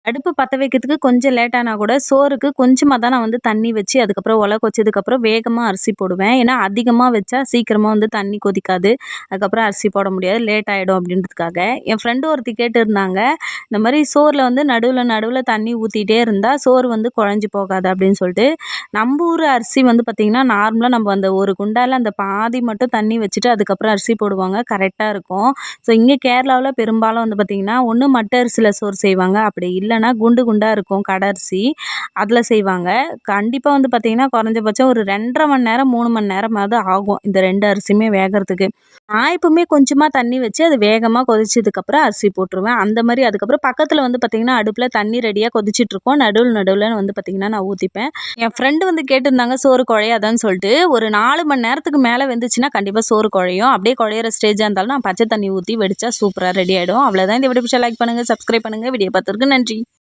அடுப்பு பத்த வைக்கிறதுக்கு கொஞ்சம் லேட் ஆனா கூட, சோறுக்கு கொஞ்சமா தான் நான் வந்து தண்ணி வச்சு, அதுக்கப்புறம் ஒல கொச்சதுக்கப்புறம் வேகமா அரிசி போடுவேன். ஏன்னா, அதிகமா வச்சா சீக்கிரமா வந்து தண்ணி கொதிக்காது. அதுக்கப்புறம் அரிசி போட முடியாது. லேட் ஆயிடும் அப்படின்றதுக்காக. என் ஃப்ரெண்டு ஒருத்தி கேட்டிருந்தாங்க. இந்த மாரி சோறுல வந்து நடுவுல நடுவுல தண்ணி ஊத்திட்டே இருந்தா, சோறு வந்து குழஞ்சு போகாது அப்படின்னு சொல்லிட்டு. நம்ப ஊர் அரிசி வந்து பார்த்தீங்கன்னா, நார்மலா நம்ம அந்த ஒரு குண்டால அந்த பாதி மட்டும் தண்ணி வச்சுட்டு, அதுக்கப்புறம் அரிசி போடுவாங்க. கரெக்ட்டா இருக்கும். ஸோ, இங்க கேரளாவுல பெரும்பாலும் வந்து பார்த்தீங்கன்னா, ஒண்ணு மட்ட அரிசியில சோறு செய்வாங்க. அப்படி இல்லன்னா குண்டு குண்டா இருக்கும் கடை அரிசி. அதில செய்வாங்க. கண்டிப்பா வந்து பார்த்தீங்கன்னா, குறைஞ்சபட்சம் ஒரு 2 1/2 மணி நேரம், 3 மணி நேரமாவது ஆகும். இந்த 2 அரிசியுமே வேகறதுக்கு. நான் எப்பவுமே கொஞ்சமா தண்ணி வச்சு, அது வேகமா கொதிச்சதுக்கப்புறம் அரிசி போட்டுருவேன். அந்த மாரி அதுக்கப்புறம் பக்கத்தில வந்து பார்த்தீங்கன்னா, அடுப்புல தண்ணி ரெடியா கொதிச்சுட்ருக்கும். நடுவுல நடுவுல வந்து பார்த்தீங்கன்னா, நான் ஊத்திப்பேன். என் ஃப்ரெண்டு வந்து கேட்டிருந்தாங்க சோறு குழையாதான்னு சொல்லிட்டு. ஒரு 4 மணி நேரத்துக்கு மேல வெந்துச்சுன்னா, கண்டிப்பா சோறு குழையும். அப்படியே குழையிற ஸ்டேஜா இருந்தாலும் நான் பச்சை தண்ணி ஊத்தி வடிச்சா சூப்பரா ரெடி ஆயிடும். அவ்வளோதான். இந்த வீடியோ பிடிச்சா லைக் பண்ணுங்க, சப்ஸ்கிரைப் பண்ணுங்க. வீடியோ பார்த்ததற்கு நன்றி.